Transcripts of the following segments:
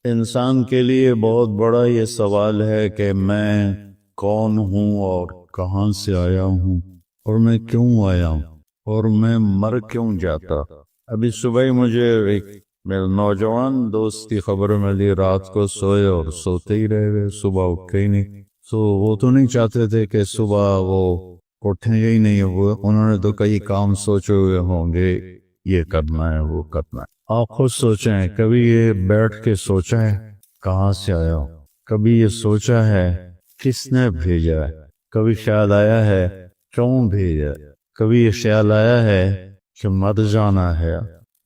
انسان کے لیے بہت بڑا یہ سوال ہے کہ میں کون ہوں اور کہاں سے آیا ہوں اور میں کیوں آیا ہوں اور میں مر کیوں جاتا۔ ابھی صبح ہی مجھے ایک میرے نوجوان دوست کی خبر ملی، رات کو سوئے اور سوتے ہی رہ گئے، صبح اٹھے ہی نہیں۔ تو وہ تو نہیں چاہتے تھے کہ صبح وہ اٹھیں ہی نہیں، انہوں نے تو کئی کام سوچے ہوئے ہوں گے، یہ کرنا ہے وہ کرنا ہے۔ آپ خود سوچیں، کبھی یہ بیٹھ کے سوچا ہے کہاں سے آیا ہوں؟ کبھی یہ سوچا ہے کس نے بھیجا ہے؟ کبھی خیال آیا ہے کیوں بھیجا؟ کبھی یہ خیال آیا ہے کہ مر جانا ہے؟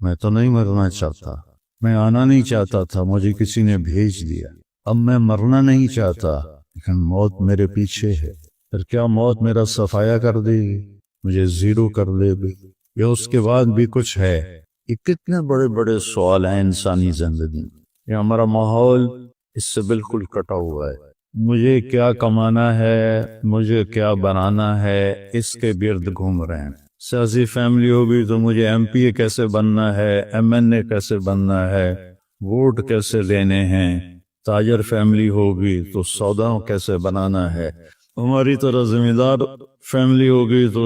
میں تو نہیں مرنا چاہتا، میں آنا نہیں چاہتا تھا، مجھے کسی نے بھیج دیا۔ اب میں مرنا نہیں چاہتا لیکن موت میرے پیچھے ہے، پھر کیا موت میرا صفایا کر دے گی، مجھے زیرو کر دے گی، یا اس کے بعد بھی کچھ ہے؟ یہ کتنے بڑے بڑے سوال ہیں انسانی زندگی میں۔ یہ ہمارا ماحول اس سے بالکل کٹا ہوا ہے۔ مجھے کیا کمانا ہے، مجھے کیا بنانا ہے، اس کے گرد گھوم رہے ہیں۔ سیاسی فیملی ہوگی تو مجھے ایم پی اے کیسے بننا ہے، ایم این اے کیسے بننا ہے، ووٹ کیسے لینے ہیں۔ تاجر فیملی ہوگی تو سودا کیسے بنانا ہے۔ ہماری طرح زمیندار فیملی ہوگی تو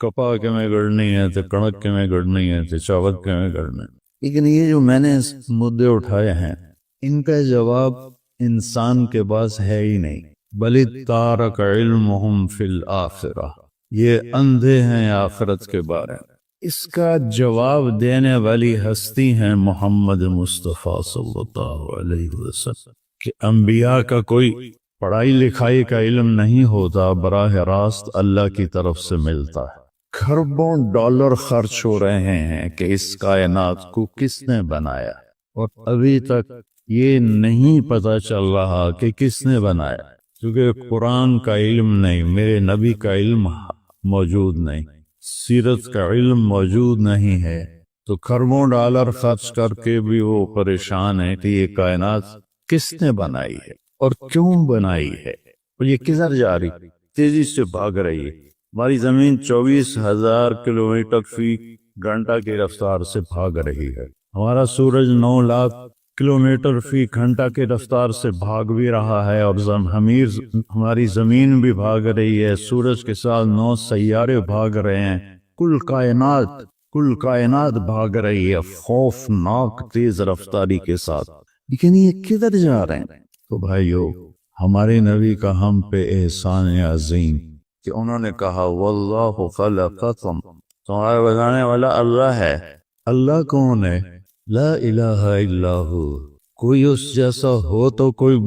کپا کے میں گڑنی ہے، تو کڑک کے میں گڑنی ہے، تو چاول کے میں گڑنی ہے۔ لیکن یہ جو میں نے مدعے اٹھائے ہیں، ان کا جواب انسان کے پاس ہے ہی نہیں۔ بل تارک علمہم فی الآخرہ، یہ اندھے ہیں آخرت کے بارے میں۔ اس کا جواب دینے والی ہستی ہیں محمد مصطفیٰ صلی اللہ علیہ وسلم، کہ انبیاء کا کوئی پڑھائی لکھائی کا علم نہیں ہوتا، براہ راست اللہ کی طرف سے ملتا ہے۔ کھربوں ڈالر خرچ ہو رہے ہیں کہ اس کائنات کو کس نے بنایا، اور ابھی تک یہ نہیں پتہ چل رہا کہ کس نے بنایا، کیونکہ قرآن کا علم نہیں، میرے نبی کا علم موجود نہیں، سیرت کا علم موجود نہیں ہے، تو کھربوں ڈالر خرچ کر کے بھی وہ پریشان ہے کہ یہ کائنات کس نے بنائی ہے اور کیوں بنائی ہے، اور یہ کدھر جا رہی، تیزی سے بھاگ رہی ہے۔ ہماری زمین 24,000 کلومیٹر فی گھنٹہ کی رفتار سے بھاگ رہی ہے، ہمارا سورج 9 لاکھ کلومیٹر فی گھنٹہ کی رفتار سے بھاگ بھی رہا ہے، اور ہماری زمین بھی بھاگ رہی ہے، سورج کے ساتھ 9 سیارے بھاگ رہے ہیں، کل کائنات بھاگ رہی ہے خوفناک تیز رفتاری کے ساتھ۔ لیکن یہ کدھر جا رہے ہیں؟ تو بھائیو، ہمارے نبی کا ہم پہ احسان عظیم کہ انہوں نے کہا واللہ خلقکم، تمہارا بنانے والا اللہ ہے۔ اللہ کون ہے؟ لا الہ الا ہو، کوئی اس جیسا ہو تو کوئی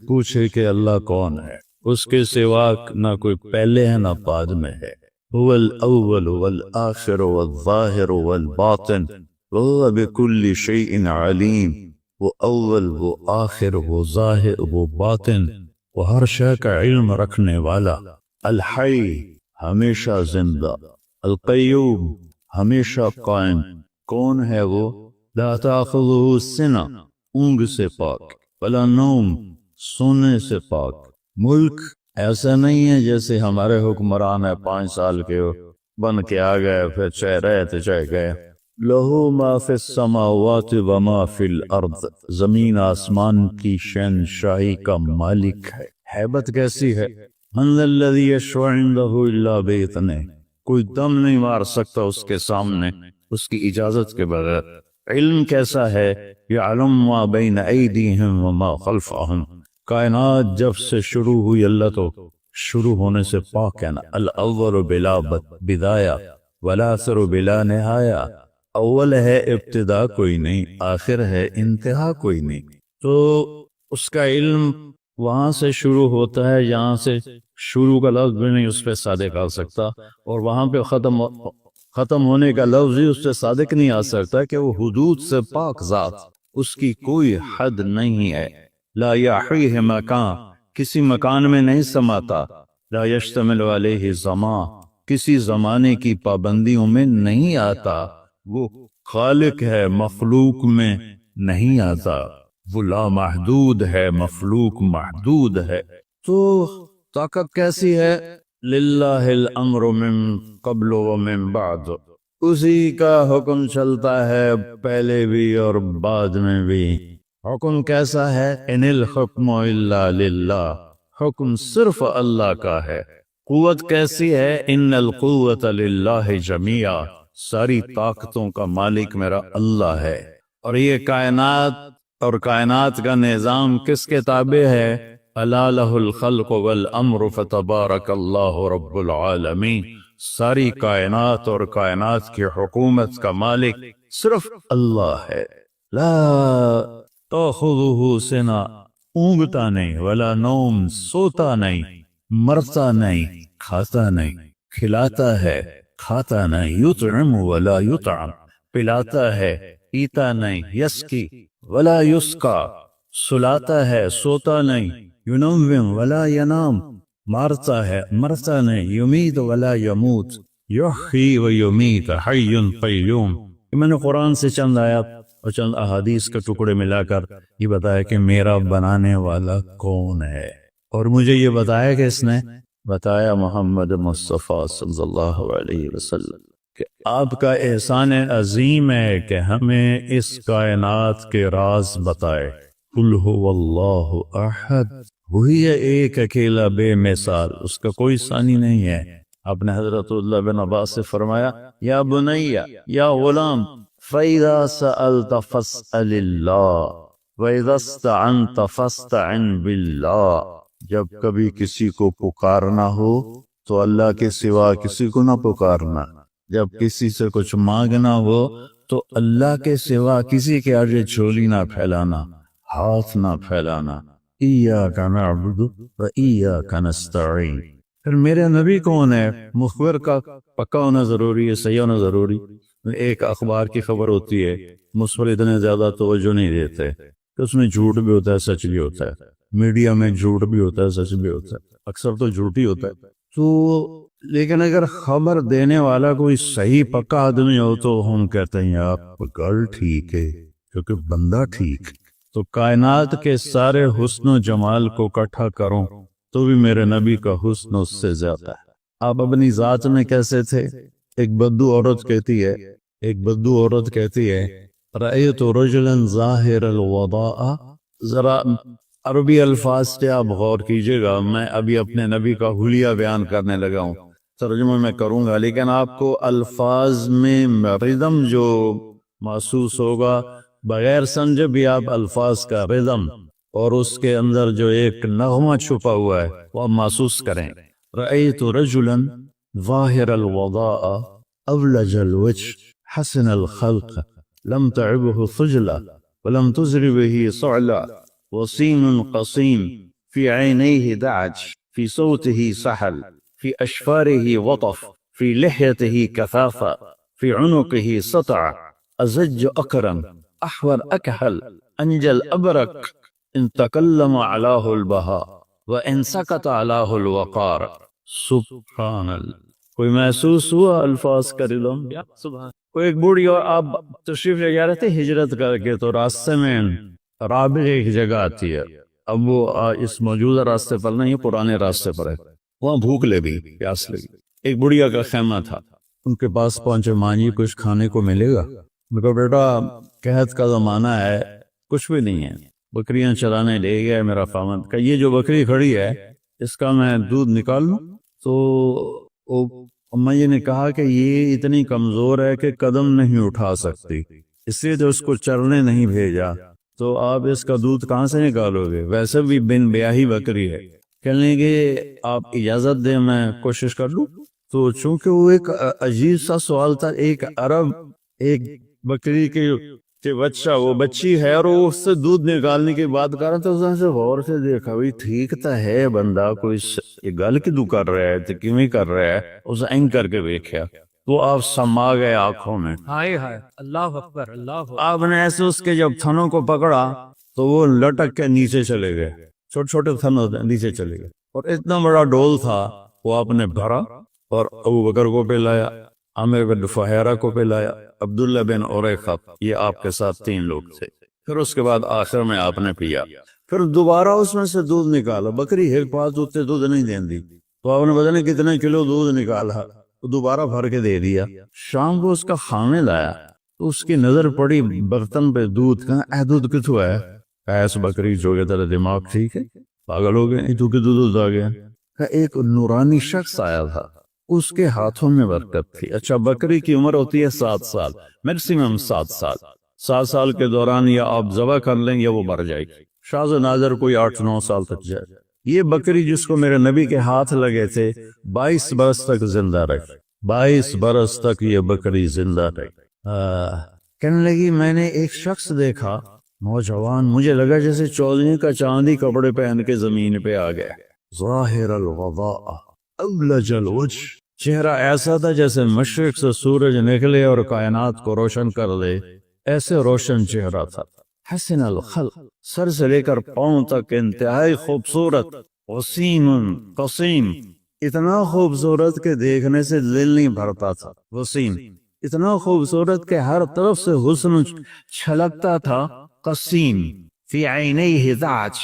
پوچھے کہ اللہ کون ہے، اس کے سوا نہ کوئی پہلے ہے نہ بعد میں ہے۔ هو الاول والآخر والظاہر والباطن وهو بكل شيء علیم، وہ اول، وہ آخر، وہ ظاہر، وہ باطن، وہ ہر شے کا علم رکھنے والا۔ الحی، ہمیشہ زندہ، القیوم، ہمیشہ قائم۔ کون ہے وہ؟ لا تأخذہ سنہ، اونگ سے پاک، ولا نوم، سونے سے پاک۔ ملک ایسا نہیں ہے جیسے ہمارے حکمران ہے 5 سال کے بن کے آ گئے، پھر چاہے رہے تو چاہے گئے۔ لہو ما فی السماوات وما فی الارض، زمین آسمان کی شہنشاہی کا مالک ہے۔ ہیبت کیسی ہے؟ من ذا الذی یشفع عندہ الا باذنہ، کوئی دم نہیں مار سکتا اس کے سامنے اس کی اجازت کے بغیر۔ علم کیسا ہے؟ یعلم ما بین ایدیہم وما خلفہم، کائنات جب سے شروع ہوئی اللہ تو شروع ہونے سے پاک ہے نا۔ الاول بلا بدایہ والآخر بلا نہایہ، اول ہے ابتدا کوئی نہیں، آخر ہے انتہا کوئی نہیں۔ تو اس کا علم وہاں سے شروع ہوتا ہے جہاں سے شروع کا لفظ بھی نہیں اس پہ صادق آ سکتا، اور وہاں پہ ختم ہونے کا لفظ ہی اس سے صادق نہیں آ سکتا، کہ وہ حدود سے پاک ذات، اس کی کوئی حد نہیں ہے۔ لا یحیہ مکان، کسی مکان میں نہیں سماتا۔ لا یشتمل علیہ زمان، کسی زمانے کی پابندیوں میں نہیں آتا۔ وہ خالق ہے، مخلوق میں نہیں آتا۔ وہ لا محدود ہے، مخلوق محدود ہے۔ تو طاقت کیسی ہے؟ للہ الامر من قبل و من بعد، اسی کا حکم چلتا ہے پہلے بھی اور بعد میں بھی۔ حکم کیسا ہے؟ ان الحکم الا للہ، حکم صرف اللہ کا ہے۔ قوت کیسی ہے؟ ان القوت للہ جمیعا، ساری طاقتوں کا مالک میرا اللہ ہے۔ اور یہ کائنات اور کائنات کا نظام کس کے تابع ہے؟ الا لہ الخلق والامر فتبارک اللہ رب العالمین، ساری کائنات اور کائنات کی حکومت کا مالک صرف اللہ ہے۔ لا تأخذہ سنہ، اونگتا نہیں، ولا نوم، سوتا نہیں، مرتا نہیں، کھاتا نہیں، کھلاتا ہے، کھاتا نہیں، یطعم ولا یطعم، پلاتا ہے، پیتا نہیں، یسقی ولا یسقا، سلاتا ہے، سوتا نہیں، ینوم ولا ینام، مارتا ہے، مرتا نہیں، یمیت ولا یموت، یحیی و یمیت، حی قیوم۔ میں نے قرآن سے چند آیات اور چند احادیث کے ٹکڑے ملا کر یہ بتایا کہ میرا بنانے والا کون ہے، اور مجھے یہ بتایا کہ اس نے بتایا محمد مصطفیٰ صلی اللہ علیہ وسلم کہ آپ کا احسان عظیم ہے کہ ہمیں اس کائنات کے راز بتائے۔ قل هو اللہ احد، وہی ہے ایک اکیلا بے مثال، اس کا کوئی ثانی نہیں ہے۔ آپ نے حضرت اللہ بن عباس سے فرمایا یا بنی یا غلام فَإِذَا سَأَلْتَ فَاسْأَلِ اللَّهِ وَإِذَا اسْتَعَنْتَ فَاسْتَعِنْ بِاللَّهِ، جب کبھی کسی کو پکارنا ہو تو اللہ کے سوا کسی کو نہ پکارنا، جب کسی سے کچھ مانگنا ہو تو اللہ کے سوا کسی کے آگے جھولی نہ پھیلانا، ہاتھ نہ پھیلانا۔ ایاک نعبد و ایاک نستعین۔ پھر میرے نبی کون ہے؟ مخبر کا پکا ہونا ضروری ہے، صحیح ہونا ضروری۔ ایک اخبار کی خبر ہوتی ہے، مصور اتنے زیادہ توجہ نہیں دیتے کہ اس میں جھوٹ بھی ہوتا ہے، سچ بھی ہوتا ہے، میڈیا میں جھوٹ بھی ہوتا ہے، سچ بھی ہوتا ہے، اکثر تو جھوٹ ہی ہوتا ہے۔ تو لیکن اگر خبر دینے والا کوئی صحیح پکا آدمی ہو تو ہم کہتے ہیں یار گل ٹھیک ہے کیونکہ بندہ ٹھیک۔ تو کائنات کے سارے حسن و جمال کو اکٹھا کروں تو بھی میرے نبی کا حسن اس سے زیادہ ہے۔ آپ اپنی ذات میں کیسے تھے؟ ایک بدو عورت کہتی ہے رأیت رجلا ظاہر الوضاء، ذرا عربی الفاظ سے آپ غور کیجئے گا، میں ابھی اپنے نبی کا حلیہ بیان کرنے لگا ہوں، ترجمہ میں کروں گا، لیکن آپ کو الفاظ میں ردم جو محسوس ہوگا، بغیر سمجھے بھی آپ الفاظ کا ردم اور اس کے اندر جو ایک نغمہ چھپا ہوا ہے وہ آپ محسوس کریں۔ رأیت رجلا ظاہر الوضاء أولج الوجه حسن الخلق لم تعبه خجلة ولم تزر به صعلة وصين قصيم في عينيه دعج في صوته سحل في أشفاره وطف في لحيته كثافة في عنقه سطع أزج أكرم أحور أكحل أنجل أبرك إن تكلم علاه البهاء وإن سكت علاه الوقار۔ سبحان اللہ۔ کوئی محسوس ہوا الفاظ کا ردم؟ کوئی ایک بوڑھی اور آپ تشریف لے جا رہے تھے ہجرت کر کے، تو راستے میں رابغ ایک جگہ آتی ہے، اب وہ اس موجودہ راستے پر نہیں، پرانے راستے پر ہے، وہاں بھوک لگی، پیاس لگی، ایک بڑھیا کا خیمہ تھا، ان کے پاس پہنچے، ماں جی کچھ کھانے کو ملے گا؟ میں کہا بیٹا قحط کا زمانہ ہے، کچھ بھی نہیں ہے، بکریاں چرانے لے گیا میرا خامد کا، یہ جو بکری کھڑی ہے اس کا میں دودھ نکال لوں؟ تو اما جی نے کہا کہ یہ اتنی کمزور ہے کہ قدم نہیں اٹھا سکتی، اس لیے تو اس کو چرنے نہیں بھیجا، تو آپ اس کا دودھ کہاں سے نکالو گے؟ ویسے بھی بن بیاہی بکری ہے، کہنے لگے آپ اجازت دیں میں کوشش کر لوں۔ تو چونکہ وہ ایک عجیب سا سوال تھا، ایک عرب ایک بکری کے بچہ، وہ بچی ہے اور وہ اس سے دودھ نکالنے کی بات کر رہا تھا، اس نے سے غور سے دیکھا بھی ٹھیک تا ہے بندہ، کوئی یہ گل کدو کر رہا ہے تو کیویں کر رہا ہے، اس اینگ کر کے دیکھا تو آپ سما گئے آنکھوں میں، ہائے ہائے اللہ اکبر اللہ اکبر۔ آپ نے ایسے اس کے جب تھنوں کو پکڑا تو وہ لٹک کے نیچے چلے گئے، چھوٹے چھوٹے تھن نیچے چلے گئے، اور اتنا بڑا ڈول تھا وہ آپ نے بھرا اور ابو بکر کو پلایا، عامر بن فہیرہ کو پلایا، عبداللہ بن عریقہ، یہ آپ کے ساتھ 3 لوگ تھے، پھر اس کے بعد آخر میں آپ نے پیا، پھر دوبارہ اس میں سے دودھ نکالا، بکری ایک پاس اتنے دودھ نہیں دین دی، تو آپ نے پتہ نہیں کتنے کلو دودھ نکالا، دوبارہ بھر کے دے دیا۔ شام کو اس کا خامد آیا تو اس کی نظر پڑی برتن پہ دودھ، کہا اے دودھ کتھوں ہے؟ ایس بکری جو کہ تیرا دماغ ٹھیک ہے، پاگل ہو گئے تو کہ دودھ آ گیا؟ ایک نورانی شخص آیا تھا، اس کے ہاتھوں میں برکت تھی۔ اچھا، بکری کی عمر ہوتی ہے 7 سال، میکسیمم 7 سال۔ 7 سال کے دوران یا آپ ذبح کر لیں یا وہ مر جائے گی، شاذ و نادر کوئی 8-9 سال تک جائے۔ یہ بکری جس کو میرے نبی کے ہاتھ لگے تھے 22 برس تک زندہ رہی، 22 برس تک یہ بکری زندہ رہی۔ کہنے لگی میں نے ایک شخص دیکھا نوجوان، مجھے لگا جیسے چودھری کا چاندی کپڑے پہن کے زمین پہ آ گیا، ظاہر الغضاء ابلج الوجہ، چہرہ ایسا تھا جیسے مشرق سے سورج نکلے اور کائنات کو روشن کر دے، ایسے روشن چہرہ تھا۔ حسن الخلق، سر سے لے کر پاؤں تک انتہائی خوبصورت، وسیم قسیم، اتنا خوبصورت کہ دیکھنے سے دل نہیں بھرتا تھا، وسیم، اتنا خوبصورت کہ ہر طرف سے حسن چھلکتا تھا، قسیم، فی عینیہ ذعج،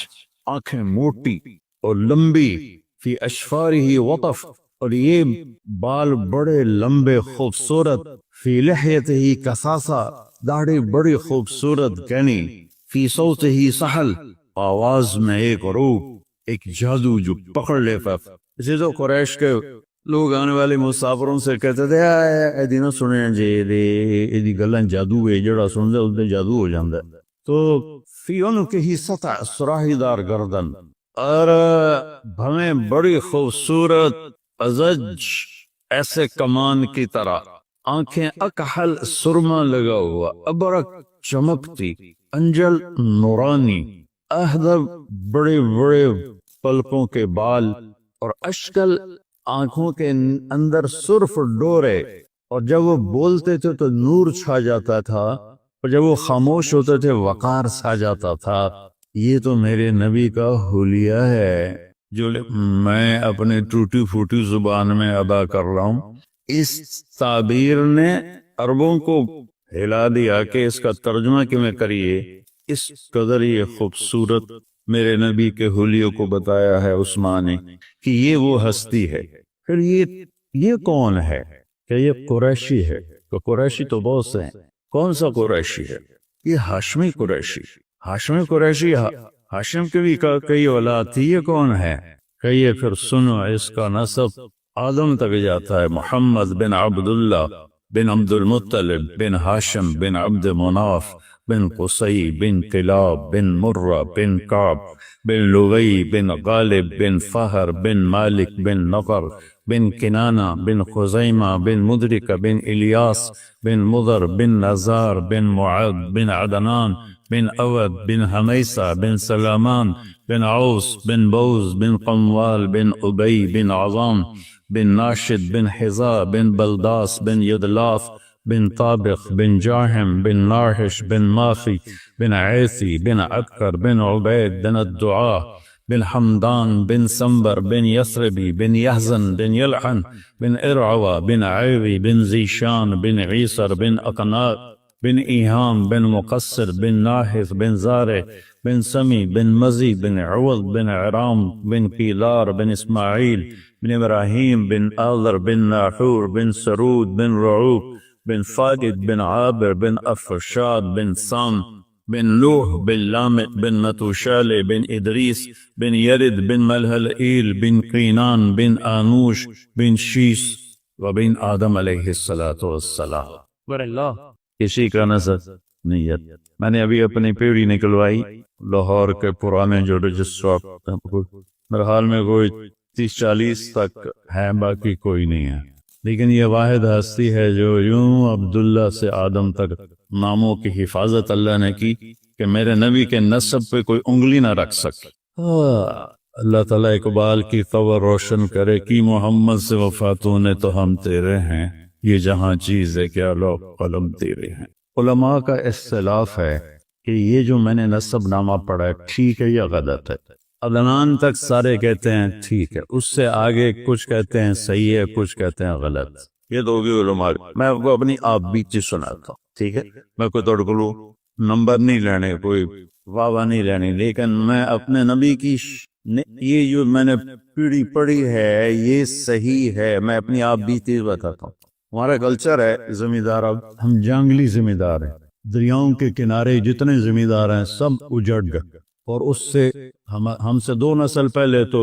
آنکھیں موٹی اور لمبی، فی اشفارہ وطف، اور یہ بال بڑے لمبے خوبصورت، فی لحیتہ کثاثہ، داڑھی بڑی خوبصورت گھنی، فی صوتہ سحل، آواز میں ایک روح، ایک جادو جو پکڑ لیتا۔ اسی تو قریش کے لوگ آنے والے مسافروں سے کہتے تھے اے دینا سنے جی دی گلاں جادو ہے، جڑا سن دے اس دے جادو ہو جاندہ۔ تو فی عنقہ سطع سراہی دار گردن، اور بھویں بڑی خوبصورت ازج ایسے کمان کی طرح، آنکھیں اکحل سرما لگا ہوا، ابرق چمکتی، انجل نورانی، اہدر بڑے بڑے پلکوں کے بال، اور اشکل آنکھوں کے اندر سرف ڈورے، اور جب وہ بولتے تھے تو نور چھا جاتا تھا، اور جب وہ خاموش ہوتے تھے وقار چھا جاتا تھا۔ یہ تو میرے نبی کا حلیہ ہے جو میں اپنے ٹوٹی پھوٹی زبان میں ادا کر رہا ہوں۔ اس تعبیر نے عربوں کو ہلا دیا کہ اس کا ترجمہ کیوں کریے، اس قدر یہ خوبصورت میرے نبی کے حلیے کو بتایا ہے عثمان نے کہ یہ وہ ہستی ہے۔ پھر یہ کون ہے؟ کہ یہ قریشی ہے۔ تو قریشی تو بہت سے ہیں، کون سا قریشی ہے؟ یہ ہاشمی قریشی، ہاشمی قریشی، ہاشم کے بھی کئی اولاد تھی، یہ کون ہے؟ کہیے پھر سنو، اس کا نسب آدم تک جاتا ہے، محمد بن عبداللہ بن عبد المطلب بن ہاشم بن عبد مناف بن قصی بن کلاب بن مرہ بن کعب بن لغی بن غالب بن فہر بن مالک بن نقر بن کنانہ بن خزیمہ بن مدرک بن الیاس بن مضر بن نزار بن معد بن عدنان بن اود بن حمیسہ بن سلامان بن عوس بن بوز بن قموال بن ابی بن عظام بن ناشد بن حذاء بن بلداس بن یدلاف بن طابق بن جاحم بن ناحش بن ماخی بن عیسی بن عبکر بن عبید بن الدعاء بن حمدان بن سنبر بن یثربی بن یحزن بن یلحن بن ارعوى بن عیوی بن زیشان بن عیسر بن اقناء بن ایہام بن مقصر بن ناحث بن زارع بن سمی بن مزی بن عوض بن عرام بن قیلار بن اسماعیل بن ابراہیم بن آذر بن ناحور بن سرود بن رعوب بن فاقد بن عابر بن افرشاد بن سام بن نوح بن لامت بن متوشال بن ادریس بن یرد بن ملحلئیل بن قینان بن آنوش بن شیس وبن آدم علیہ السلام۔ اللہ کسی کا نسب نیت میں نے ابھی اپنی پیڑھی نکلوائی لاہور کے پرانے جو رجسٹر، میرے حال میں کوئی 30-40 تک ہے، باقی کوئی نہیں ہے، لیکن یہ واحد ہستی ہے جو یوں عبداللہ سے آدم تک ناموں کی حفاظت اللہ نے کی کہ میرے نبی کے نسب پہ کوئی انگلی نہ رکھ سکے۔ اللہ تعالیٰ اقبال کی قبر روشن کرے کہ محمد سے وفاتوں نے تو ہم تیرے ہیں، یہ جہاں چیز ہے کیا لوگ قلم تیرے ہیں۔ علماء کا اختلاف ہے کہ یہ جو میں نے نسب نامہ پڑھا ہے ٹھیک ہے یا غلط ہے۔ عدنان تک سارے کہتے ہیں ٹھیک ہے، اس سے آگے کچھ کہتے ہیں صحیح ہے، کچھ کہتے ہیں غلط۔ یہ تو ہوگی علماء، میں آپ کو اپنی آپ بیتی سناتا ہوں، ٹھیک ہے؟ میں کوئی توڑکلو نمبر نہیں لینے، کوئی واہ نہیں لینے، لیکن میں اپنے نبی کی یہ جو میں نے پیڑھی پڑھی ہے یہ صحیح ہے، میں اپنی آپ بیتی بتاتا ہوں۔ ہمارا کلچر ہے زمیندار، اب ہم جنگلی زمیندار ہیں، دریاؤں کے کنارے جتنے زمیندار ہیں سب اجڑ گئے، اور اس سے ہم سے 2 نسل پہلے تو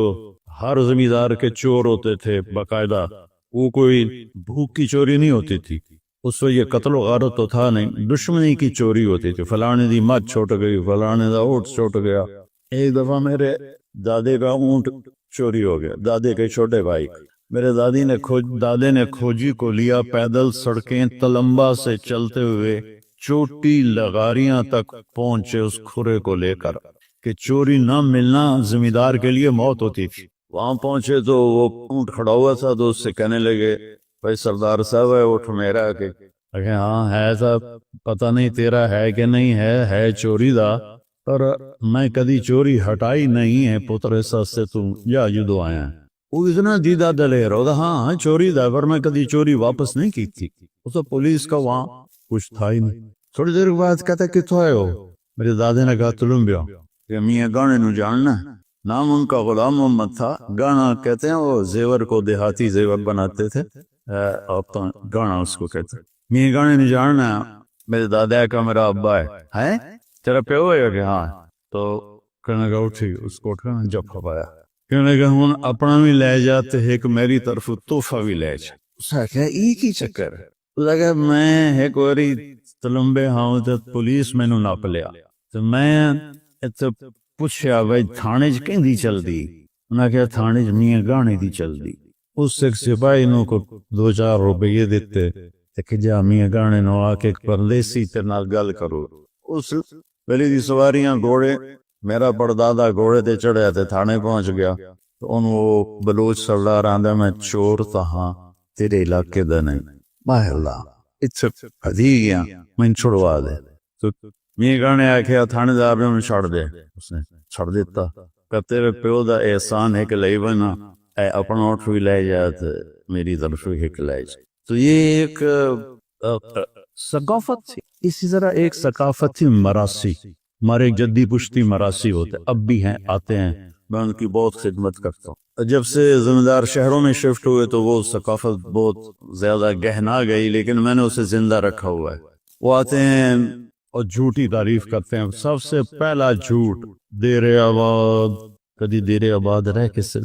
ہر زمیندار کے چور ہوتے تھے باقاعدہ، وہ کوئی بھوک کی چوری نہیں ہوتی تھی، اس وقت یہ قتل و غارت تو تھا نہیں، دشمنی کی چوری ہوتی تھی، فلانے دی مت چھوٹ گئی، فلانے دا اونٹ چھوٹ گیا۔ ایک دفعہ میرے دادے کا اونٹ چوری ہو گیا، دادے کے چھوٹے بھائی، میرے دادے نے کھوجی کو لیا، پیدل سڑکیں تلمبا سے چلتے ہوئے چوٹی لغاریاں تک پہنچے اس کھرے کو لے کر، کہ چوری نہ ملنا زمیندار کے لیے موت ہوتی تھی۔ وہاں پہنچے تو وہ اونٹ کھڑا ہوا تھا، تو اس سے کہنے لگے بھائی سردار صاحب ہے اونٹ میرا، کہ ہاں ہے صاحب، پتہ نہیں تیرا ہے کہ نہیں ہے چوری دا، پر میں کدی چوری ہٹائی نہیں ہے پتر، اس سے تم یا جدو آیا ہے۔ وہ اتنا دیدہ دلیر ہوتا، ہاں چوری دا، پر میں کدی چوری واپس نہیں کی تھی۔ اس تو پولیس کا وہاں کچھ تھا ہی نہیں۔ تھوڑی دیر بعد کہتا کتوں آئے ہو؟ میرے دادے نے کہا تلمبیا، کہ میاں گانے نو جاننا ہے۔ نام ان کا غلام محمد تھا۔ گانا کہتے ہیں وہ زیور کو دیہاتی زیور بناتے تھے، گانا اس کو کہتے ہیں۔ میاں گانے نو جاننا ہے؟ میرے دادا کا میرا ابا ہے تیرا پیو ہے کہ ہاں؟ تو کہنے کا اٹھی، اس کو اٹھا جب کھپایا، کہنے کا ہوں اپنا بھی لے جاتے ایک میری طرف تحفہ بھی لے جا۔ اس نے کہا ایک ہی چکر ہے۔ اس نے کہا میں ایک واری تلمبے ہاں تو پولیس میں نو ناپ لیا، تو میں پوچھا بھائی تھانے چ کہیں دی چل دی؟ انہوں نے کہا تھانے چ میاں گانے دی چل دی۔ اس ایک سپاہی نو کو 2-4 روپے دیتے کہ جا میاں گانے نو آ کے پردیسی تیرے نال گل کرو۔ اس پہلی دی سواریاں گھوڑے، میرا پردادا گھوڑے تے چڑھیا تے تھانے پہنچ گیا، تو ان وہ بلوچ سردار آندا میں چور تھا ہاں تیرے علاقے دا نہیں، باہر اللہ اتھے پھدی گیا میں چھڑوا دے۔ تو میاں گانے آکھیا تھانے دار نے چھڑ دے، اس نے چھڑ دیتا، کہ تیرے پیو دا احسان ہے کہ لئی بنا اے اپنا اٹھ بھی لے جا تے میری طرف بھی ایک لے جا۔ تو یہ ایک ثقافت تھی۔ اسی طرح ایک ثقافت تھی مراسی، ہمارے ایک جدی پشتی مراسی ہوتے اب بھی ہیں، آتے ہیں، میں ان کی بہت خدمت کرتا ہوں۔ جب سے زمیندار شہروں میں شفٹ ہوئے تو وہ ثقافت بہت زیادہ گہنا گئی، لیکن میں نے اسے زندہ رکھا ہوا ہے۔ وہ آتے ہیں اور جھوٹی تعریف کرتے ہیں۔ سب سے پہلا جھوٹ دیر آباد، کدی دیر آباد رہ کس سے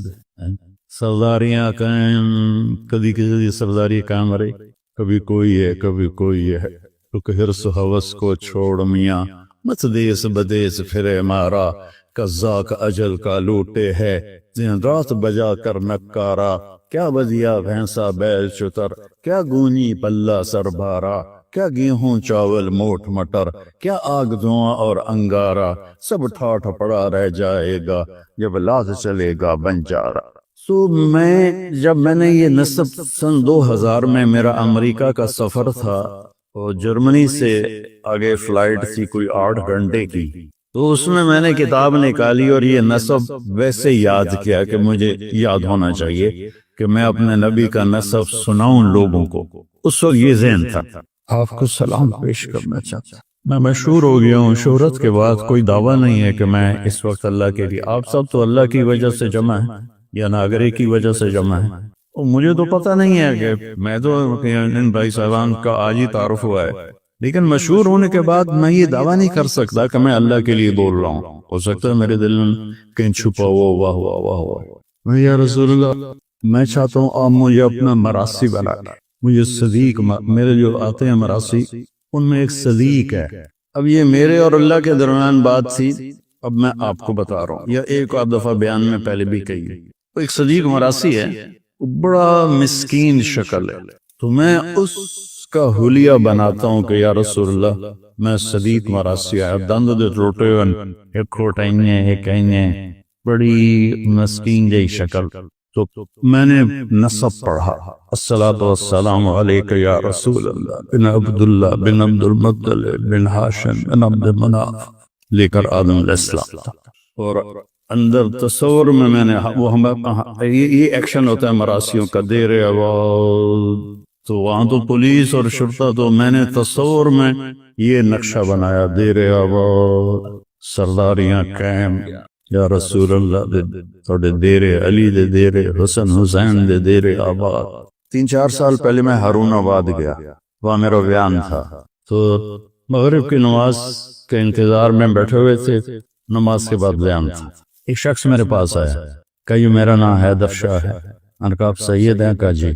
سرداریاں قائم، کدی کسی دی سرداری قائم رہی، کبھی کوئی ہے کبھی کوئی ہے، تو حرص و حوث کو چھوڑ میاں مت دیس بدیس پھرے مارا، قزاق اجل کا لوٹے ہے دن رات بجا کر نکارا، کیا بدیا بھینسا بیل چتر، کیا گونی پلہ سر بارا، کیا گیہوں چاول موٹ مٹر، کیا آگ دھواں اور انگارا، سب ٹھاٹھ پڑا رہ جائے گا جب لاد چلے گا بنجارا۔ تو جب میں نے یہ نصب سن 2000 میں میرا امریکہ کا سفر تھا، اور جرمنی سے آگے فلائٹ تھی کوئی 8 گھنٹے کی، تو اس میں نے کتاب نکالی اور یہ نصب ویسے یاد کیا کہ مجھے یاد ہونا چاہیے کہ میں اپنے نبی کا نصب سناؤں لوگوں کو۔ اس وقت یہ ذہن تھا۔ آپ کو سلام پیش کرنا چاہتا، میں مشہور ہو گیا ہوں، شہرت کے بعد کوئی دعویٰ نہیں ہے کہ میں اس وقت اللہ کے لیے، آپ سب تو اللہ کی وجہ سے جمع ہیں یا ناگرے کی وجہ سے جمع ہیں، اور مجھے تو پتہ نہیں ہے کہ میں تو ان بھائی صاحبان کا آج ہی تعارف ہوا ہے، لیکن مشہور ہونے کے بعد میں یہ دعویٰ نہیں کر سکتا کہ میں اللہ کے لیے بول رہا ہوں۔ ہو سکتا ہے میرے دل میں کہیں چھپا ہوا یا رسول اللہ، میں چاہتا ہوں آپ مجھے اپنا مراسی بنا، مجھے صدیق، میرے جو آتے ہیں مراسی ان میں ایک صدیق ہے۔ اب یہ میرے اور اللہ کے درمیان بات تھی، اب میں آپ کو بتا رہا ہوں، یا ایک آدھ دفعہ بیان میں پہلے بھی کہی۔ ایک صدیق مراسی ہے، بڑا مسکین شکل ہے، تو میں اس کا حلیہ بناتا ہوں کہ یا رسول اللہ میں صدیق مراسی ہے، دند دے ٹوٹے ایک کھوٹائیں ایک کہیں بڑی مسکین جی شکل۔ تو میں نے نصب پڑھا، الصلاۃ والسلام علیک یا رسول اللہ بن عبداللہ بن عبد المطلب بن ہاشم بن عبد مناف، لے کر آدم علیہ السلام تھا، اور اندر تصور میں نے یہ ایکشن ہوتا ہے مراسیوں کا، دیر آباد، تو وہاں تو پولیس اور شرطہ، تو میں نے تصور میں یہ نقشہ بنایا، دیر آباد سرداریاں قائم یا رسول اللہ دے دیر علی دے دیر حسن حسین دے دیر آباد۔ 3-4 سال پہلے میں ہارون آباد گیا، وہاں میرا بیان تھا، تو مغرب کی نماز کے انتظار میں بیٹھے ہوئے تھے، نماز کے بعد بیان تھا، ایک شخص میرے پاس آیا، کہا یہ میرا نام حیدر شاہ ہے۔ میں نے کہا آپ سید ہیں؟ کہا جی۔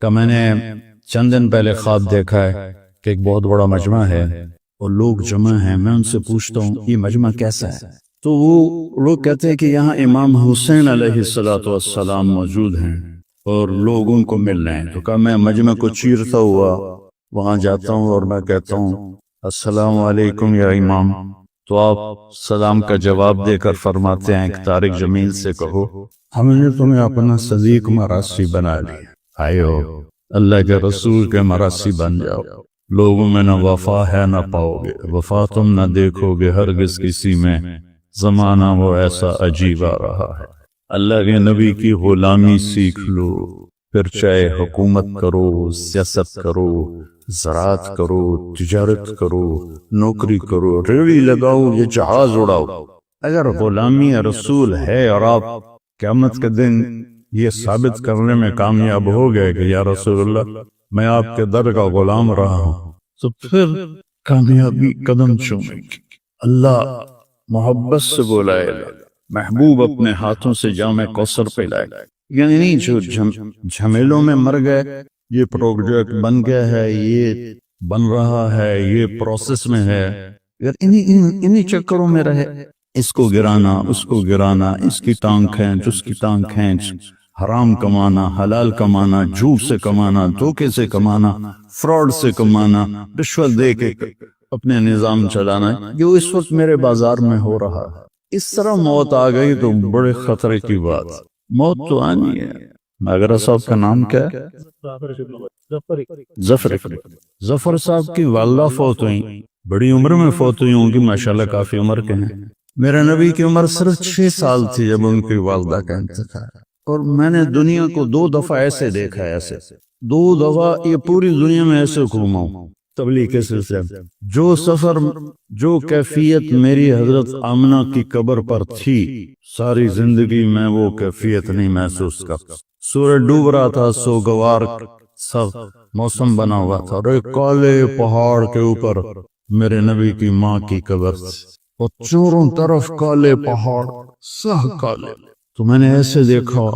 کہ میں نے چند دن پہلے خواب دیکھا ہے کہ ایک بہت بڑا مجمع ہے اور لوگ جمع ہیں، میں ان سے پوچھتا ہوں یہ مجمع کیسا ہے؟ تو وہ لوگ کہتے ہیں کہ یہاں امام حسین علیہ السلام موجود ہیں اور لوگ ان کو مل رہے ہیں۔ تو کہا میں مجمع کو چیرتا ہوا وہاں جاتا ہوں اور میں کہتا ہوں السلام علیکم یا امام، تو آپ سلام کا جواب دے کر فرماتے ہیں کہ طارق جمیل سے کہو ہم نے تمہیں اپنا صدیق مراسی بنا لیا، آئیو اللہ کے رسول کے مراسی بن جاؤ، لوگوں میں نہ وفا ہے نہ پاؤ گے، وفا تم نہ دیکھو گے ہرگز کسی میں، زمانہ وہ ایسا عجیب آ رہا ہے، اللہ کے نبی کی غلامی سیکھ لو، پھر چاہے حکومت کرو، سیاست کرو، زراعت کرو، تجارت کرو، نوکری کرو، ریڑھی لگاؤ یا جہاز اڑاؤ، اگر غلامی رسول ہے اور آپ قیامت کے دن یہ ثابت کرنے میں کامیاب ہو گئے کہ یا رسول اللہ میں آپ کے در کا غلام رہا ہوں، تو پھر کامیابی قدم چومے گی۔ اللہ محبت سے بلائے گا، محبوب اپنے ہاتھوں سے جام کوثر پلائے گا، یعنی جو جھمیلوں میں مر گئے، یہ پروجیکٹ بن گیا ہے، یہ بن رہا ہے، یہ پروسیس میں ہے، اگر انہی چکروں میں رہے، اس کو گرانا اس کو گرانا، اس کی ٹانگ کھینچ اس کی ٹانگ کھینچ، حرام کمانا حلال کمانا، جھوٹ سے کمانا دھوکے سے کمانا، فراڈ سے کمانا، رشوت دے کے اپنے نظام چلانا، جو اس وقت میرے بازار میں ہو رہا ہے، اس طرح موت آ گئی تو بڑے خطرے کی بات، موت تو آنی ہے۔ ماگرہ صاحب کا نام کیا ہے؟ ظفر صاحب کی والدہ فوت ہوئی، بڑی عمر میں فوت ہوئی ہوں گی، ماشاءاللہ کافی عمر کے ہیں۔ میرے نبی کی عمر صرف 6 سال تھی جب ان کی والدہ کا انتقال، اور میں نے دنیا کو 2 دفعہ ایسے دیکھا ہے، ایسے 2 دفعہ یہ پوری دنیا میں ایسے گھوما ہوں تبلیغ کے سلسلے میں، جو سفر جو کیفیت میری حضرت آمنہ کی قبر پر تھی، ساری زندگی میں وہ کیفیت نہیں محسوس کرتا۔ سورج ڈوب رہا تھا، سوگوار سب موسم بنا ہوا تھا، اور ایک کالے پہاڑ کے اوپر میرے نبی کی ماں کی قبر تھی، اور چاروں طرف کالے پہاڑ، سہ کالے، تو میں نے ایسے دیکھا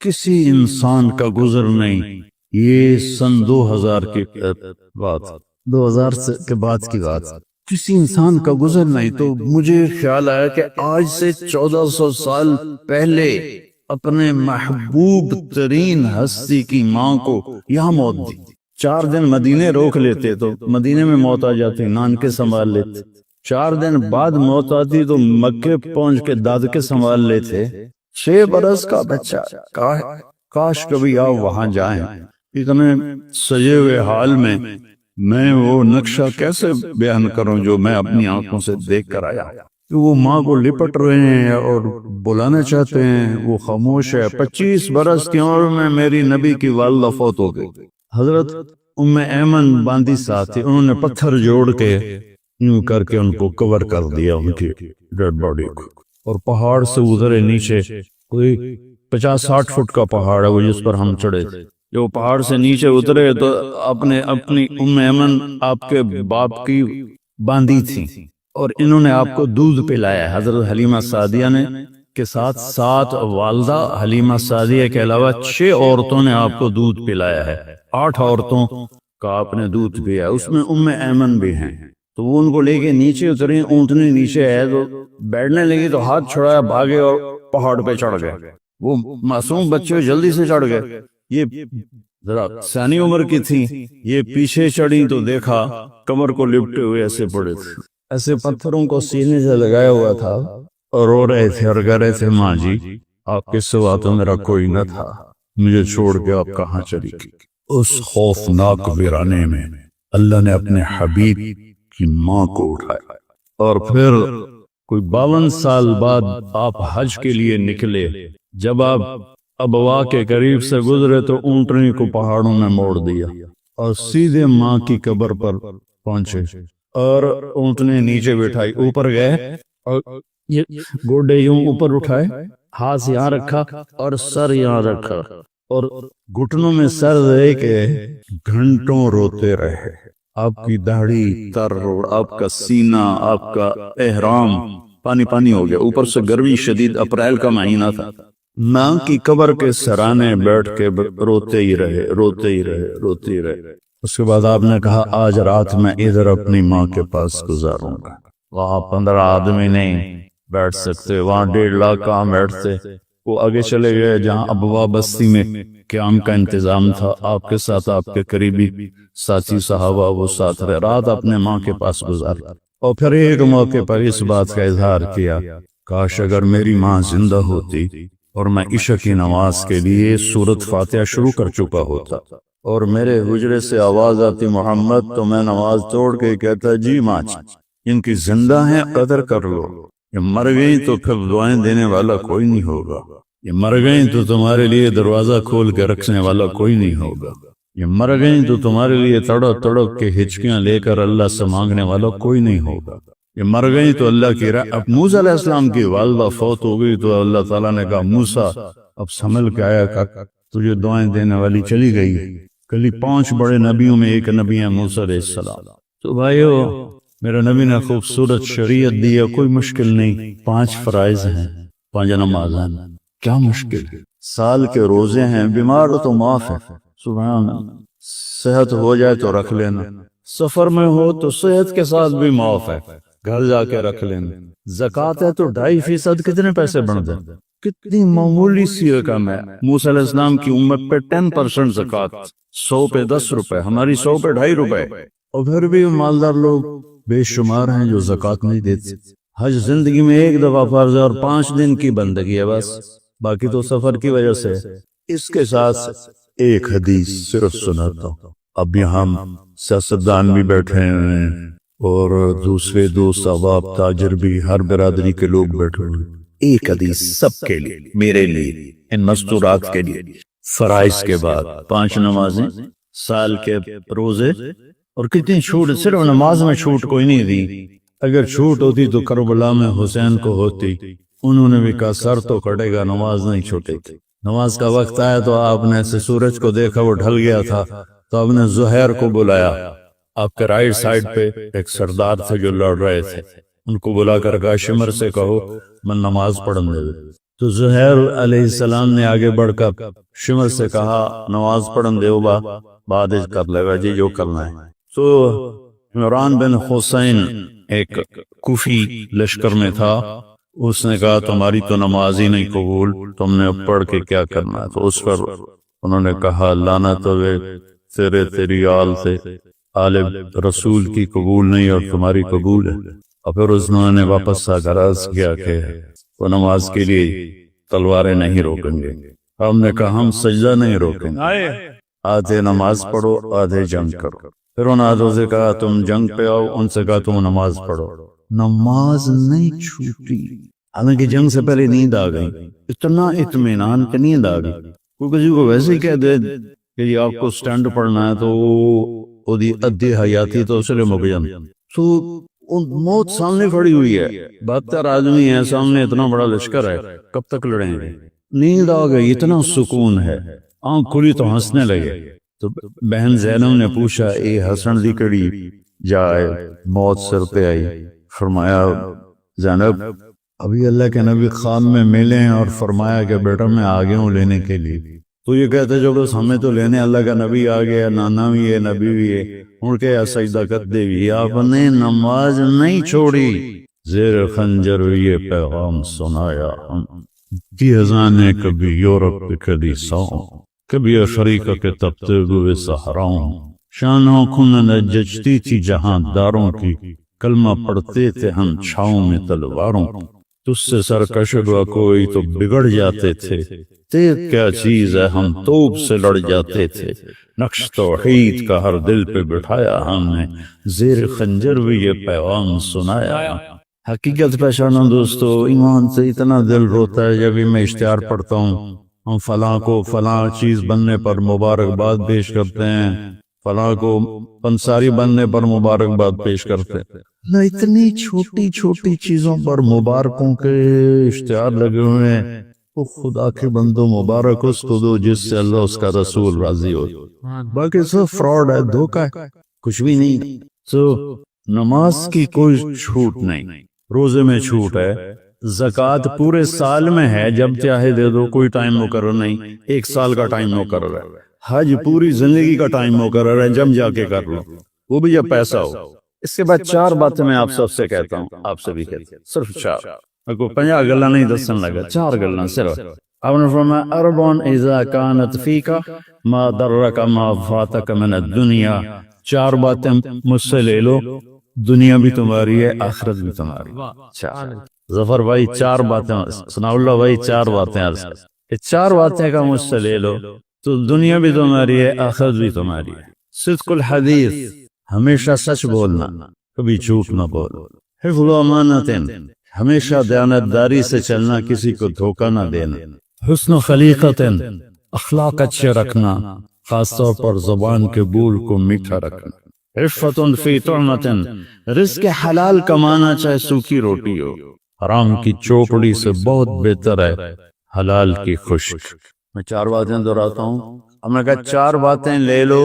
کسی انسان کا گزر نہیں، یہ سن 2000 کی بات، 2000 کے بعد کی بات، کسی انسان کا گزر نہیں، تو مجھے خیال آیا کہ آج سے 1400 سال پہلے اپنے محبوب ترین ہستی کی ماں کو یہاں موت دی، 4 دن مدینے روک لیتے تو مدینے میں موت آ جاتی، نان کے سنبھال لیتے، 4 دن بعد موت آتی تو مکے پہنچ کے داد کے سنبھال لیتے، 6 برس کا بچہ، کاش کبھی آپ وہاں جائیں، اتنے سجے ہوئے حال میں وہ نقشہ کیسے بیان کروں جو میں اپنی آنکھوں سے دیکھ کر آیا، کہ وہ ماں کو لپٹ رہے ہیں اور بلانا چاہتے ہیں، وہ خاموش ہے۔ 25 برس کی عمر میں میری نبی کی والدہ فوت ہو گئی، حضرت ام ایمن باندی ساتھ تھی، انہوں نے پتھر جوڑ کے یوں کر کے ان کو کور کر دیا، ان کی ڈیڈ باڈی کو، اور پہاڑ سے اترے نیچے، کوئی 50-60 فٹ کا پہاڑ ہے وہ جس پر ہم چڑھے تھے، جو پہاڑ سے نیچے اترے تو اپنی ام ایمن آپ کے باپ کی باندی تھی، اور انہوں نے آپ کو دودھ پلایا، حضرت حلیمہ سعدیہ نے کے ساتھ 7 والدہ حلیمہ سعدیہ کے علاوہ 6 عورتوں نے آپ کو دودھ پلایا ہے، 8 عورتوں کا آپ نے دودھ پیا، اس میں ام ایمن بھی ہیں، تو وہ ان کو لے کے نیچے اترے، اونٹنی نیچے ہے تو بیٹھنے لگی تو ہاتھ چھڑایا، بھاگے اور پہاڑ پہ چڑھ گئے، وہ معصوم بچے جلدی سے چڑھ گئے، یہ ذرا سیانی عمر کی تھی، یہ پیچھے چڑھی تو دیکھا کمر کو لپٹے ہوئے ایسے پڑے تھے، ایسے پتھروں کو سینے سے لگایا ہوا تھا، اور رو رہے تھے اور کہہ رہے تھے ماں جی آپ کے سوا تو میرا کوئی نہ تھا، مجھے چھوڑ کے آپ کہاں چلی گئی۔ اس خوفناک ویرانے میں اللہ نے اپنے حبیب کی ماں کو اٹھایا، اور پھر کوئی 52 سال بعد آپ حج کے لیے نکلے، جب آپ ابوا کے قریب سے گزرے تو اونٹنی کو پہاڑوں میں موڑ دیا اور سیدھے ماں کی قبر پر پہنچے، اور اونٹنے نیچے بٹھائی، اوپر گئے اور یہ گوڈے یوں اوپر اٹھائے، ہاتھ یہاں رکھا اور سر یہاں رکھا، اور گھٹنوں میں سر دے کے گھنٹوں روتے رہے، آپ کی داڑھی تر اور آپ کا سینہ، آپ کا احرام پانی پانی ہو گیا، اوپر سے گرمی شدید، اپریل کا مہینہ تھا۔ ماں کی قبر کے سرانے بیٹھ کے روتے ہی رہے، روتے ہی رہے، روتے ہی رہے۔ اس کے بعد آپ نے کہا آج رات میں ادھر اپنی ماں کے پاس گزاروں گا۔ وہاں 15 آدمی نہیں بیٹھ سکتے، وہاں 1.5 لاکھ کہاں بیٹھتے۔ وہ آگے چلے گئے جہاں ابوا بستی میں قیام کا انتظام تھا، آپ کے ساتھ آپ کے قریبی ساتھی صحابہ وہ ساتھ رہے، رات اپنے ماں کے پاس گزاری۔ اور پھر ایک موقع پر اس بات کا اظہار کیا، کاش اگر میری ماں زندہ ہوتی اور میں عشاء کی نماز کے لیے سورۃ فاتحہ شروع کر چکا ہوتا اور میرے حجرے سے آواز آتی محمد، تو میں نماز توڑ کے کہتا جی ماں ان کی زندہ ہیں قدر کر لو، یہ مر گئی تو پھر دعائیں دینے والا کوئی نہیں ہوگا، یہ مر گئی تو تمہارے لیے دروازہ کھول کے رکھنے والا کوئی نہیں ہوگا، یہ مر گئی تو تمہارے لیے تڑپ تڑپ کے ہچکیاں لے کر اللہ سے مانگنے والا کوئی نہیں ہوگا، یہ مر گئی تو اللہ کی اب موسیٰ علیہ السلام کی والدہ فوت ہو گئی تو اللہ تعالیٰ نے کہا موسیٰ اب سنبھل کے آیا کر، تجھے دعائیں دینے والی چلی گئی۔ کلی 5 بڑے نبیوں میں ایک نبی ہے موسیٰ علیہ السلام۔ تو بھائیو میرے نبی نے خوبصورت شریعت دی ہے، کوئی مشکل نہیں، 5 فرائض ہیں، 5 نماز ہیں، کیا مشکل؟ سال کے روزے ہیں، بیمار تو معاف ہے، سبحان اللہ، صحت ہو جائے تو رکھ لینا، سفر میں ہو تو صحت کے ساتھ بھی معاف ہے، گھر جا کے رکھ لینا، زکوٰۃ ہے تو 2.5% کتنے پیسے بن دیں، کتنی معمولی سی رقم ہے۔ موسیٰ علیہ السلام کی امت پہ 10% زکوٰۃ، 100 پہ 10 روپے، ہماری 100 پہ 2.5 روپے، اور پھر بھی مالدار لوگ بے شمار ہیں جو زکوٰۃ نہیں دیتے۔ حج زندگی میں ایک دفعہ فرض ہے اور 5 دن کی بندگی ہے بس، باقی تو سفر کی وجہ سے۔ اس کے ساتھ ایک حدیث صرف سناتا ہوں، اب یہاں سیاستدان بھی بیٹھے ہیں اور دوسرے دوست احباب تاجر بھی، ہر برادری کے لوگ بیٹھے ہوئے، ایک حدیث سب کے لیے، میرے لیے، ان مستورات کے لیے۔ فرائض کے بعد 5 نمازیں، سال کے روزے، اور کتنی چھوٹ، صرف نماز میں چھوٹ کوئی نہیں دی، اگر چھوٹ ہوتی تو کربلا میں حسین کو ہوتی، انہوں نے بھی کہا سر تو کٹے گا، نماز نہیں چھوٹے تھی۔ نماز کا وقت آیا تو آپ نے ایسے سورج کو دیکھا وہ ڈھل گیا تھا، تو آپ نے زہیر کو بلایا، آپ کے رائٹ سائڈ پہ ایک سردار تھے جو لڑ رہے تھے، ان کو بلا کر کہا شمر سے کہو میں نماز پڑھنے دے، تو زہیر علیہ السلام نے آگے بڑھ کر شمر سے کہا نماز پڑھن دے با بعد کر لے گا جی جو کرنا ہے۔ تو عمران بن حسین ایک کوفی لشکر میں تھا، اس نے کہا تمہاری تو نماز ہی نہیں قبول، تم نے پڑھ کے کیا کرنا ہے؟ تو اس پر انہوں نے کہا لعنت ہوئے تیری آل سے، آل رسول کی قبول نہیں اور تمہاری قبول ہے۔ اور پھر انہوں نے واپس آ کر عرض کیا کہ وہ نماز کے لیے تلواریں نہیں روکیں گے، ہم نے کہا ہم سجدہ نہیں روکیں گے، آدھے نماز پڑھو آدھے جنگ کرو۔ پھر انہوں نے آدھوں سے کہا تم جنگ پہ آؤ، ان سے کہا تم نماز پڑھو، نماز نہیں چھوٹی، حالانکہ جنگ سے پہلے نیند آ گئی، اتنا اطمینان کہ نیند آ گئی۔ کوئی کسی کو ویسے ہی کہہ دے کہ یہ آپ کو سٹینڈ پڑھنا ہے تو وہ ادھی حیاتی تو اس لیے مک جان، تو موت سامنے کھڑی ہوئی ہے، 72 آدمی ہیں سامنے، اتنا بڑا لشکر ہے، کب تک لڑیں گے؟ نیند آ گئی، اتنا سکون ہے، آنکھ کھلی تو ہنسنے لگے۔ تو بہن زینب نے پوچھا اے حسن دی کڑی جائے، موت سر پہ آئی، فرمایا زینب ابھی اللہ کے نبی خواب میں ملے ہیں اور فرمایا کہ بیٹا میں آگے ہوں لینے کے لیے، تو یہ کہتے جو بس ہمیں تو لینے اللہ کا نبی آ گیا، نانا بھی ہے نبی بھی ہے، اڑ کے یا سجدہ کر دے بھی، آپ نے نماز نہیں چھوڑی، زیر خنجر یہ پیغام سنایا ہم کی اذان ہے، کبھی یورپ کے کلیساؤں، کبھی افریقہ کے تپتے ہوئے صحراؤں، شانوں کھن جچتی تھی جہاں داروں کی، کلمہ پڑھتے تھے ہم چھاؤں میں تلواروں، تجھ سے سرکش ہوا کوئی تو بگڑ جاتے تھے، تیغ کیا چیز ہے ہم توپ سے لڑ جاتے تھے، نقش توحید کا ہر دل پہ بٹھایا ہم نے، زیر خنجر بھی یہ پیغام سنایا۔ حقیقت پہچانا دوستو، ایمان سے اتنا دل روتا ہے جب میں اشتہار پڑھتا ہوں، ہم فلاں کو فلاں چیز بننے پر مبارکباد پیش کرتے ہیں، فلاں کو پنساری بننے پر مبارکباد پیش کرتے ہیں، نہ اتنی چھوٹی چھوٹی چیزوں پر مبارکوں کے اشتہار لگے ہوئے ہیں۔ وہ خدا کے بندو مبارک اس کو دو جس سے اللہ اس کا رسول راضی ہو، باقی سب فراڈ ہے، دھوکہ ہے۔ کچھ بھی نہیں. تو نماز کی کوئی چھوٹ نہیں، روزے میں چھوٹ ہے، زکوٰۃ پورے سال میں ہے، جب چاہے دے دو، کوئی ٹائم مقرر نہیں، 1 سال کا ٹائم مقرر ہے. حج پوری زندگی کا ٹائم مقرر ہے، جب جا کے کر لو، وہ بھی جب پیسہ ہو. اس کے بعد 4 باتیں میں آپ سب سے کہتا ہوں، آپ سے بھی کہتا ہوں، صرف 4. میں کو 50 گلا نہیں دسن لگا، 4 گلا صرف. آپ نے فرمایا اربعن اذا کانت فیک ما درک ما فاتک من الدنیا. 4 باتیں مجھ سے لے لو، دنیا بھی تمہاری ہے، آخرت بھی تمہاری. 4. ظفر بھائی 4 باتیں، ثناء اللہ بھائی 4 باتیں عرض. یہ 4 باتیں کا مجھ سے لے لو تو دنیا بھی تمہاری ہے، آخرت بھی تمہاری ہے. صدق الحدیث، ہمیشہ سچ بولنا، کبھی جھوٹ نہ بولو. حفظ امانت، ہمیشہ دیانتداری سے چلنا، کسی کو دھوکہ نہ دینا. حسن خلیقت، اخلاق اچھے رکھنا، خاص طور پر زبان کے بول کو میٹھا رکھنا. عفت فی طعمت، رزق حلال کمانا، چاہے سوکھی روٹی ہو. حرام کی چوپڑی سے بہت بہتر ہے حلال کی خشک. میں 4 باتیں دہراتا ہوں. ہم نے کہا 4 باتیں لے لو،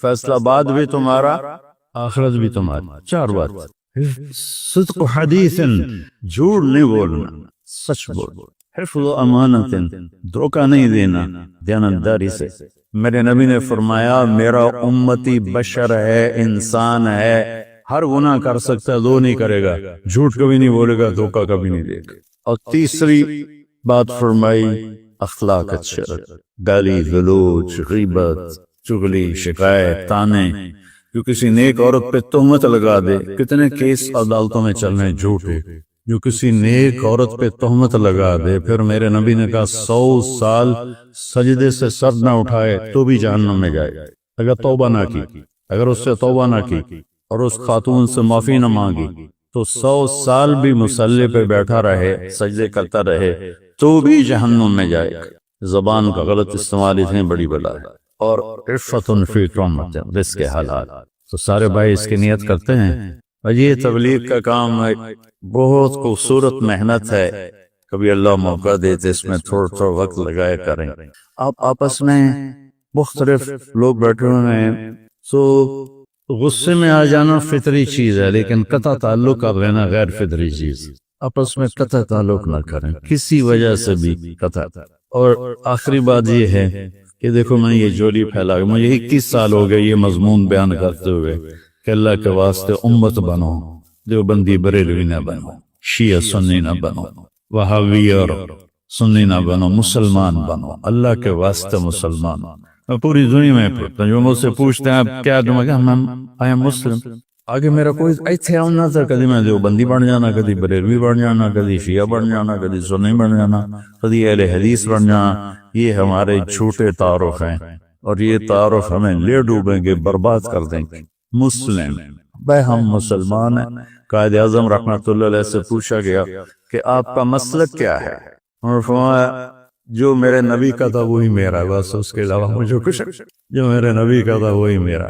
فیصلہ آباد بھی تمہارا، آخرت بھی تمہاری. 4 بات. صدق حدیث، جھوٹ نہیں بولنا، سچ بول. حفظ امانت، دھوکہ نہیں دینا، دیانتداری سے. میرے نبی نے فرمایا میرا امتی بشر ہے، انسان ہے، ہر گناہ کر سکتا ہے، دو نہیں کرے گا، جھوٹ کبھی نہیں بولے گا، دھوکہ کبھی نہیں دے گا. اور تیسری بات فرمائی اخلاق اچھے، گالی گلوچ، غیبت، چغلی، شکایت، تانے. جو کسی نیک عورت پہ تہمت لگا دے، کتنے کیس عدالتوں میں چل رہے ہیں جھوٹے. جو کسی نیک عورت پہ تہمت لگا دے، پھر میرے نبی نے کہا 100 سال سجدے سے سر نہ اٹھائے تو بھی جہنم میں جائے. اگر توبہ نہ کی، اگر اس سے توبہ نہ کی اور اس خاتون سے معافی نہ مانگی تو 100 سال بھی مصلی پہ بیٹھا رہے، سجدے کرتا رہے تو بھی جہنم میں جائے. زبان کا غلط استعمال اتنی بڑی بلا ہے. اور عفت فی طعمت، رزق حلال. تو سارے بھائی اس کی نیت کرتے ہیں. اور یہ تبلیغ کا کام ہے، بہت خوبصورت محنت ہے. کبھی اللہ موقع دیتے اس میں تھوڑا تھوڑا وقت لگائے کریں. آپ آپس میں مختلف لوگ بیٹھے ہوئے ہیں، تو غصے میں آ جانا فطری چیز ہے، لیکن قطع تعلق کر لینا غیر فطری چیز. آپس میں قطع تعلق نہ کریں کسی وجہ سے بھی قطع. اور آخری بات یہ ہے کہ دیکھو میں یہ جولی پھیلا گیا، مجھے 21 سال ہو گئے یہ مضمون بیان کرتے ہوئے کہ اللہ کے واسطے امت بنو، دیوبندی بریلوی نہ بنو، شیعہ سنی نہ بنو، وہابی اور سنی نہ بنو، مسلمان بنو، اللہ کے واسطے مسلمان. میں پوری دنیا میں پڑھتا ہوں، جو مجھ سے پوچھتے ہیں آپ کیا، آئی ایم مسلم. آگے میرا کوئی ایتھے آنا تھا، کدی میں دیوبندی بن جانا، کدی بریلوی بن جانا، کدی شیعہ بن جانا، کدی سنی بن جانا، کدی اہل حدیث بن جانا. یہ ہمارے جھوٹے تعارف ہیں، اور یہ تعارف ہمیں لے ڈوبیں گے، برباد کر دیں گے. مسلم بھائی، ہم مسلمان ہیں. قائد اعظم رحمۃ اللہ علیہ سے پوچھا گیا کہ آپ کا مسلک کیا ہے؟ اور فرمایا جو میرے نبی کا تھا وہی میرا، بس اس کے علاوہ مجھے کچھ، جو میرے نبی کا تھا وہی میرا.